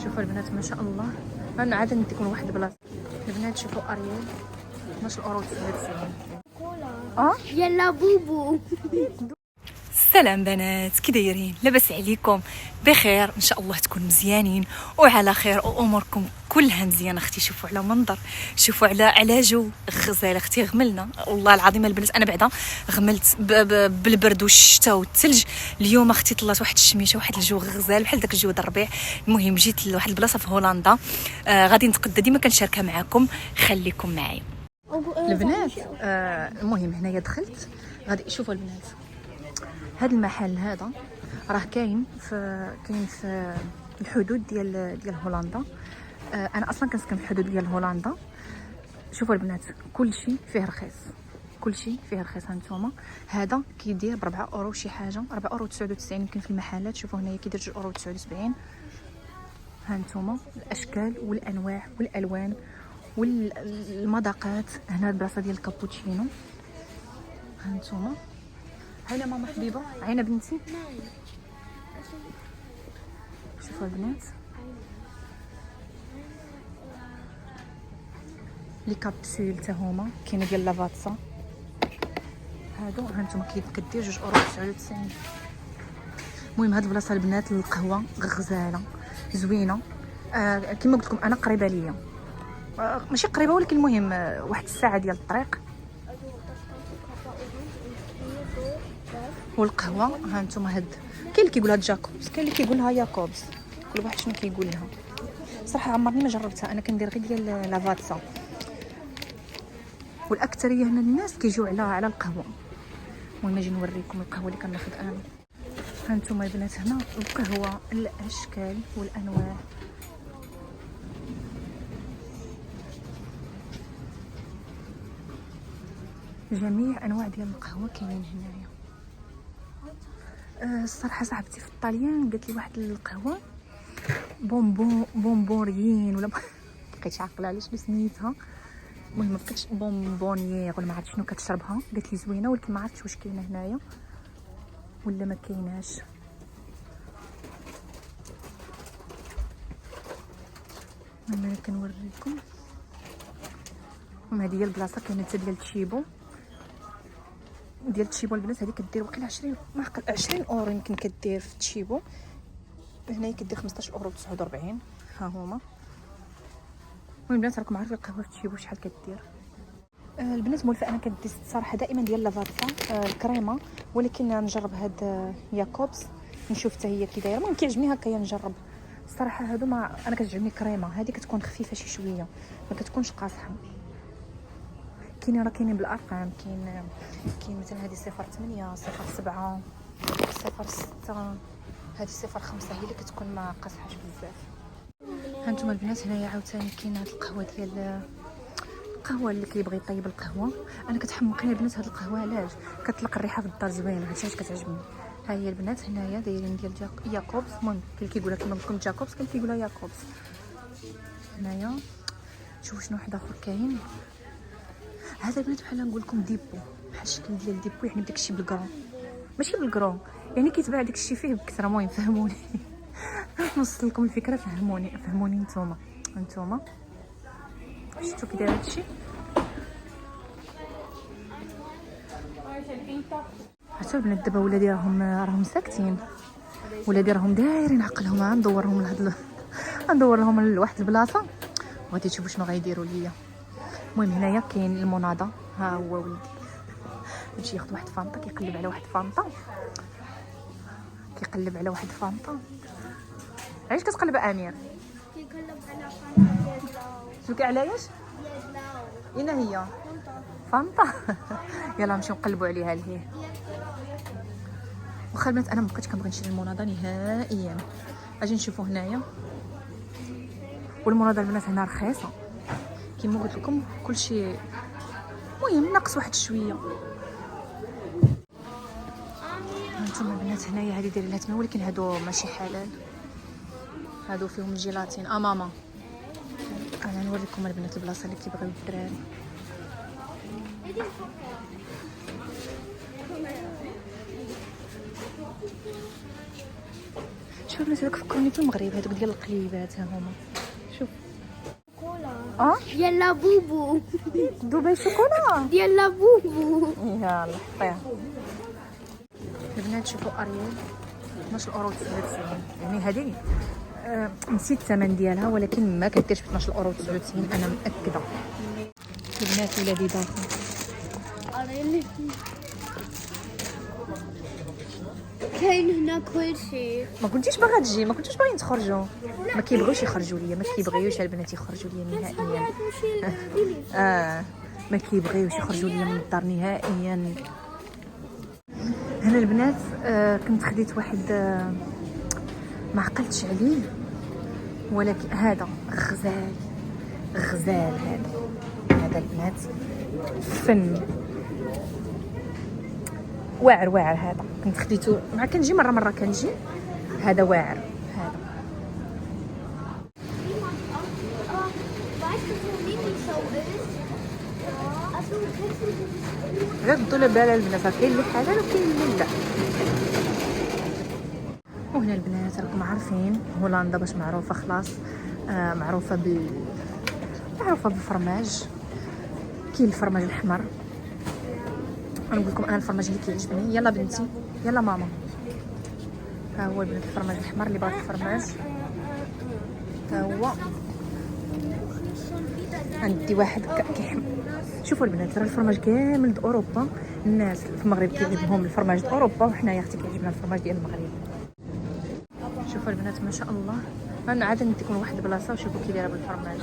شوفوا البنات ما شاء الله. انا عاد نديكم واحد البلاصه. البنات شوفوا اريال 12 اورو 99. يلا بوبو. السلام بنات، كي دايرين؟ لاباس عليكم؟ بخير ان شاء الله تكون مزيانين وعلى خير واموركم كلها مزيانه. اختي شوفوا على منظر، شوفوا على جو غزال. اختي غملنا والله العظيم البنات. انا بعدا غملت بالبرد والشتاء والثلج. اليوم اختي طلعت واحد الشميشه، واحد الجو غزال بحال داك الجو د الربيع. المهم جيت لواحد البلاصه في هولندا، غادي نتقدى ديما كنشاركها معكم، خليكم معايا البنات. المهم هنايا دخلت، غادي شوفوا البنات. هذا المحل هذا راه كاين في الحدود ديال هولندا. انا اصلا كنسكن في الحدود ديال هولندا. شوفوا البنات كلشي فيه رخيص، كلشي فيه رخيص. هانتوما هذا كيدير ب 4 اورو شي حاجه، 4 اورو 99 يمكن في المحلات. شوفوا هنايا كيدير 2 اورو 79. هانتوما الاشكال والانواع والالوان والمذاقات. هنا البلاصه ديال الكابوتشينو. هانتوما هايله ماما حبيبه، عينا بنتي. شوفوا البنات لي كابسول تا هما كاينه ديال لافاتسا. هادو هانتوما كدير 2 اورو 99. المهم هاد البلاصه البنات القهوه غزاله زوينه. كما قلت لكم انا قريبه ليا، ماشي قريبه ولكن المهم واحد الساعه ديال الطريق. والقهوه ها انتم هاد كاين اللي كيقولها جاكوبس، كاين اللي كيقولها ياكوبس، كل واحد شنو كيقول لها. صراحه عمرني ما جربتها، انا كندير غير ديال لافاتسا. والاكثريه هنا الناس كيجيو على القهوه. المهم نجي نوريكم القهوه اللي كناخذ انا. ها انتم البنات هنا القهوه، الاشكال والانواع. جميع انواع ديال القهوه كاينين هنايا. الصراحه صاحبتي في الطاليان قالت لي واحد القهوه بونبوريين ولا بقيتش عاقله على شنو سميتها. المهم ما بقيتش بونبونيير ولا ما عرفت شنو كتشربها. قالت لي زوينه ولكن ما عرفتش واش كاينه هنايا ولا ما كايناش. انا كنوريكم. هذه هي البلاصه. كاينه حتى ديال تشيبو البنات. هذه كدير واقيلا 20 اورو يمكن كدير في تشيبو. هنايا كدير 15 اورو 49. ها هما. المهم البنات راكم عارفين القهوه في تشيبو شحال كدير. البنات مولفه انا كدير الصراحه دائما ديال لافاتسا الكريمه، ولكن نجرب هاد ياكوبس نشوف حتى هي كي دايره. المهم كيعجبني هكايا نجرب. الصراحه هادو ما انا كتعجبني كريمه، هذه كتكون خفيفه شي شويه ما كتكونش قاصحه. كاينين بالارقام. كاين مثلا هذه 08 07 06. هذه 05 هي اللي كتكون ما قاصحاش بزاف. هانتوما البنات هنايا عاوتاني كاين هاد القهوه ديال القهوه اللي كيبغي يطيب القهوه. انا كتحمقني البنات هاد القهوه. علاش؟ كتطلق الريحه في الدار زوينه، هادشي علاش كتعجبني. ها هي البنات هنايا دايرين ديال ياكوبس. المهم كاين اللي كيقولها كيما قلت لكم جاكوبس، كاين اللي كيقولها ياكوبس. هنايا شوفوا شنو واحد اخر كاين. هذا البنات بحال نقول لكم ديبو، بحال الشكل ديال ديبو، يعني بداك الشيء بالكرون، ماشي بالكرون يعني كيتباع داك الشيء فيه بكثره. المهم فهموني نوصل لكم الفكره. فهموني نتوما شفتوا كي داير هادشي. حتى البنات دابا ولادي راهم ساكتين، ولادي راهم دايرين عقلهم. ندور لهم لواحد البلاصه وغادي تشوفوا شنو غيديروا ليا. المهم هنايا كاين المناضه. ها هو ولدي يمشي ياخذ واحد فانطا، كيقلب على واحد فانطا. علاش كتقلب امير؟ كيقلب على قناة شوف علاش هنا هي فانطا. يلا نمشيو نقلبوا عليها لهيه. واخا البنات انا مابقيتش كنبغي نشري المناضه نهائيا. اجي نشوفوا هنايا. والمناضه البنات هنا رخيصه كما قلت لكم، كلشي المهم ناقص واحد شويه. هانتوما البنات هنايا هذه دايرين لها ثمن، ولكن هادو ماشي حلال، هادو فيهم الجيلاتين. ماما انا نوريكم البنات البلاصه اللي كيبغيو الدراري. شوف البنات هذوك فكروني في المغرب، هذوك ديال القليبات ها هما. شوف كولا يلا بوبو دبي شوكولا يلا بوبو. يلا حطيها. البنات شوفوا اريال 12 اورو 99 يعني هذه نسيت الثمن ديالها ولكن ما كديرش ب 12 اورو 99 انا مأكده. البنات ولادي داخل كاين هنا كل شيء. ما كنتيش باغا تجي، ما كنتوش باغيين تخرجوا، ما كيبغيوش يخرجوا ليا، ما كيبغيوش البنات يخرجوا ليا نهائيا. ما كيبغيوش يخرجوا ليا من الدار نهائيا. هنا البنات كنت خديت واحد ما عقلتش عليه ولكن هذا غزال هذا البنات فن واعر هذا كنت خديته مع كنجي مره كنجي هذا واعر هذا. غير ردوا بال البنات، كاين اللي حلال وكاين اللي لا. وهنا البنات راكم عارفين هولندا باش معروفه خلاص معروفه بالفرماج. كاين الفرماج الاحمر، انا نقول لكم انا الفرماج اللي كيعجبني. يلا بنتي يلا ماما، ها هو البنات الفرماج الاحمر اللي باغي الفرماج ها هو. عندي واحد كيحمر. شوفوا البنات راه الفرماج كامل د اوروبا، الناس في المغرب كيعجبهم الفرماج د اوروبا وحنايا اختي كيعجبنا الفرماج ديال المغرب. شوفوا البنات ما شاء الله. انا عاد نديكم واحد البلاصه وشوفوا كي دايره بالفرماج.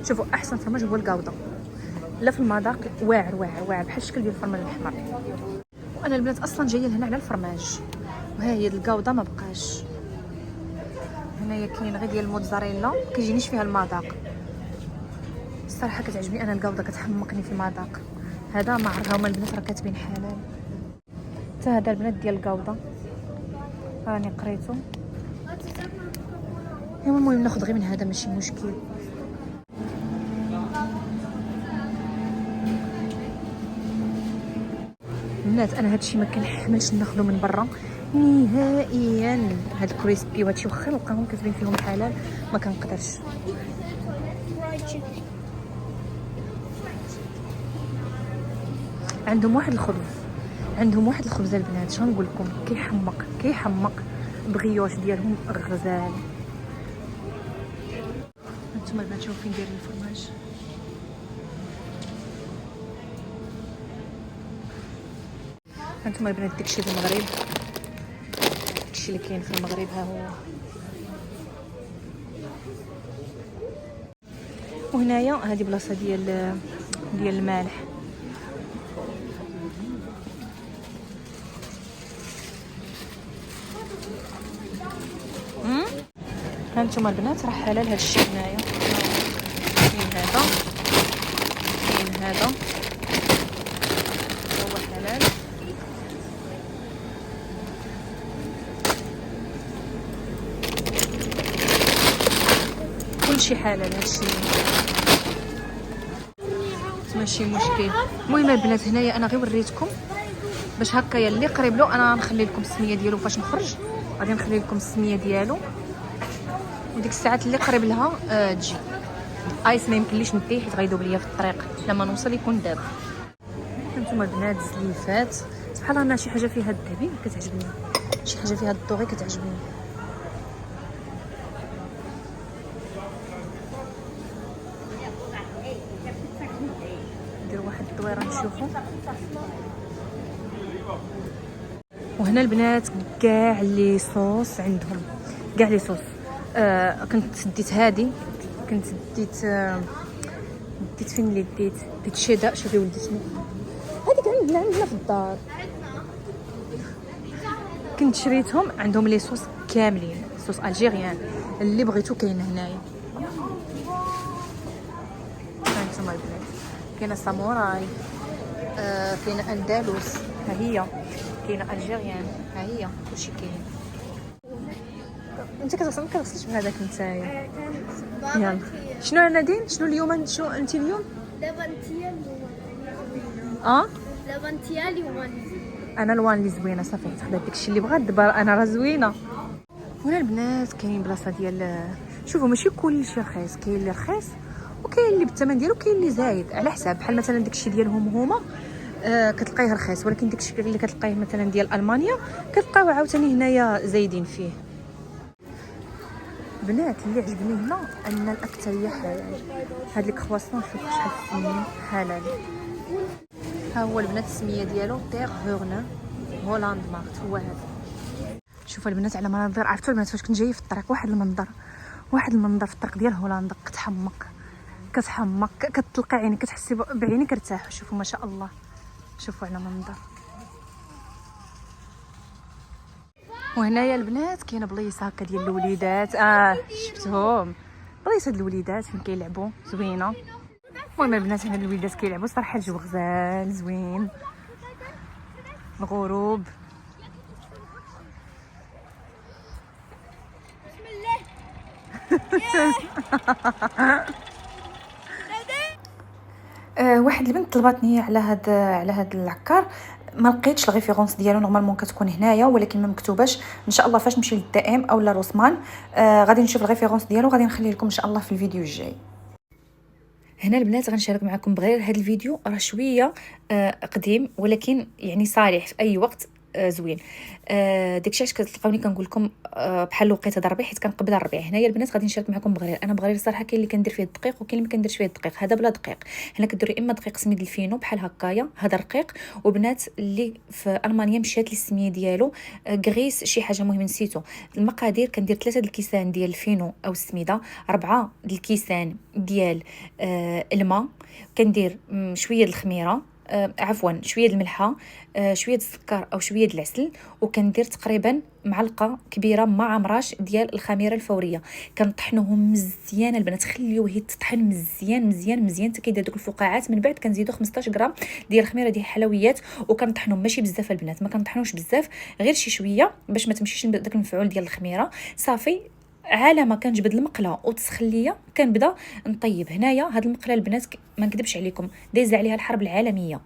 شوفوا احسن فرماج هو الكاودا، لا في المذاق واعر بحال الشكل ديال الفرماج الاحمر. وانا البنات اصلا جايه لهنا على الفرماج، وها هي الكاودا ما بقاش. هنايا كاين غير ديال الموتزاريلا كيجينيش فيها المذاق الصراحه كتعجبني انا الكاودا، كتحمقني في المذاق. هذا ما عرفها هما البنات راه كاتبين حلال. حتى هذا البنات ديال الكاودا راني قريتو. ايوا المهم ناخذ غير من هذا ماشي مشكل. البنات انا هادشي ما كنحملش ناخذو من برا نهائيا. هاد الكريسبي وهادشي واخا نلقاهم كاتبين فيهم حلال ما كنقدرش. عندهم واحد الخبز البنات شنو نقول لكم كيحمق بغيوش ديالهم غزال. نتوما البنات شوفوا فين دايرين الفرماج. هانتوما البنات داكشي في المغرب، داكشي اللي كاين في المغرب ها هو. وهنايا هذه بلاصه ديال المالح. هانتوما البنات راه حلال هادشي هنايا. كاين هذا هو حلال. كلشي حلال هادشي ماشي مشكل. المهم البنات هنايا انا غير وريتكم باش هكايا اللي قريب له انا نخلي لكم السميه ديالو فاش نخرج، غادي نخلي لكم السميه ديالو وديك الساعات اللي قريب لها تجي. ايس ما يمكنليش نديه حيت غيدوب ليا في الطريق لما نوصل يكون داب. هانتوما البنات زليفات سبحان الله. انا شي حاجه فيها الذهبي كتعجبني، شي حاجه فيها الدوغي كتعجبني. نديروا واحد الدويره نشوفوا. وهنا البنات كاع لي صوص عندهم، كاع لي صوص. كنت ديت هادي، كنت ديت فين اللي ديت شيدا. شوفي ولدتني هذيك عندنا في الدار. كنت شريتهم عندهم لي صوص كاملين، صوص الجيريان اللي بغيتو كاين هنايا. هانتوما البنات كاينه ساموراي، كاينه اندلس ها هي، كاينه الجيريان ها هي، كلشي كاين. انت كتغسلش بهذاك نتايا. يلا شنو نادين؟ شنو اليوم؟ شنو انت اليوم؟ لبنتيا اليوم. لبنتيا اليوم. انا الوان اللي زوينه صافي تاخذ داكشي اللي بغات دابا انا راه زوينه. هنا البنات كاين بلاصه ديال شوفوا ماشي كلشي رخيص، كاين اللي رخيص وكاين اللي بالثمن ديالو، كاين اللي زايد على حساب. بحال مثلا داكشي ديالهم هما كتلقايه رخيص، ولكن داكشي اللي كتلقايه مثلا ديال المانيا كتلقاو عاوتاني هنايا زايدين فيه. بنات اللي عجبني هنا ان الاكثريه حلال. هاد الكرواسون شوفوا شحال سمين حلال. ها هو البنات السميه ديالو تيغ هورن هولاند مارت، هو هذا. شوفوا البنات على مناظر. عرفتوا البنات فاش كنت جايه في الطريق واحد المنظر في الطريق ديال هولندا كتحمق كتلقى عينيك، كتحسي بعينيك ارتاح. شوفوا ما شاء الله، شوفوا على منظر. وهنايا البنات كاينه بلايصه هكا ديال الوليدات، شفتهم بلايصه ديال الوليدات فين كيلعبوا زوينه. المهم البنات هنا الوليدات كيلعبوا صراحه، الجو غزال زوين، الغروب. واحد البنت طلباتني على هاد العكار، ما لقيتش الريفيرونس ديالو. نورمالمون كتكون هنايا ولكن ما مكتوباش. ان شاء الله فاش نمشي للدائم او لروسمان غادي نشوف الريفيرونس ديالو، غادي نخلي لكم ان شاء الله في الفيديو الجاي. هنا البنات غنشارك معكم بغير هذا الفيديو، راه شويه قديم ولكن يعني صالح في اي وقت زوين. داكشي علاش كتلقاوني كنقول لكم بحال الوقيته د الربيع، حيت كنقبل الربيع. هنايا البنات غادي نشارك معكم بغير. انا بغير الصراحه كاين اللي كندير فيه الدقيق وكاين اللي ما كنديرش فيه الدقيق. هذا بلا دقيق، هنا كديروا اما دقيق سميد الفينو بحال هكايا، هذا رقيق. وبنات اللي في المانيا مشات لي السميه ديالو غريس شي حاجه مهم نسيتو. المقادير كندير 3 الكيسان ديال الفينو او السميده، 4 الكيسان ديال الماء، كندير شويه الخميره، عفوا شويه الملحه، شويه السكر او شويه العسل، وكندير تقريبا معلقه كبيره مع مراش ديال الخميره الفوريه. كنطحنوهم مزيان البنات، خليوه يتطحن مزيان مزيان مزيان حتى كيدير دوك الفقاعات. من بعد كنزيدو 15 غرام ديال الخميره ديال الحلويات، وكنطحنوهم ماشي بزاف البنات، ما كنطحنوش بزاف، غير شي شويه باش ما تمشيش داك المفعول ديال الخميره. صافي على ما كنجبد المقله وتسخن ليا كنبدا نطيب. هنايا هاد المقله البنات ما نكذبش عليكم دايزه عليها الحرب العالميه.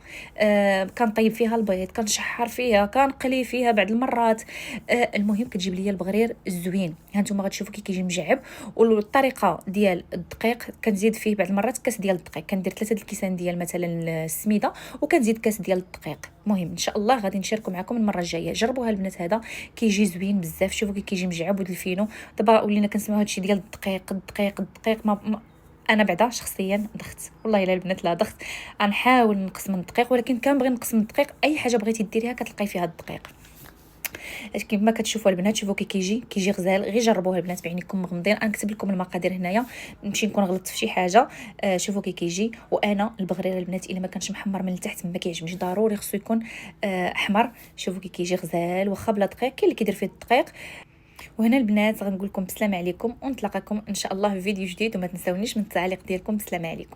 كنطيب فيها البيض، كنشحر فيها، كنقلي فيها بعض المرات. المهم كتجيب ليا البغرير الزوين. ها نتوما غتشوفوا كي كيجي مجعب. والطريقه ديال الدقيق كنزيد فيه بعض المرات كاس ديال الدقيق، كندير 3 الكيسان ديال مثلا السميده وكنزيد كاس ديال الدقيق. المهم ان شاء الله غادي نشاركو معكم المره الجايه. جربوها البنات، هذا كيجي زوين بزاف. شوفوا كي كيجي مجعب ود الفينو. دابا ولينا كنسمعوا هادشي ديال الدقيق ما انا بعدا شخصيا ضغط، والله الا البنات لا ضغط. غنحاول نقص من الدقيق، ولكن كنبغي نقص من الدقيق. اي حاجه بغيتي ديريها كتلقاي فيها الدقيق. كيما كتشوفوا البنات، شوفوا كي كيجي غزال. غير جربوها البنات بعينيكم مغمضين. انا كتب لكم المقادير هنايا، نمشي نكون غلطت في شي حاجه. شوفوا كي كيجي. وانا البغرير البنات الا ما كانش محمر من التحت ما كيعجبنيش، ضروري خصو يكون احمر. شوفوا كي كيجي غزال واخا بلا دقيق. كاين اللي كيدير فيه الدقيق. وهنا البنات غنقول لكم بسلامه عليكم، ونتلاقاكم ان شاء الله في فيديو جديد. وما تنساونيش من التعليق ديالكم. بسلامه عليكم.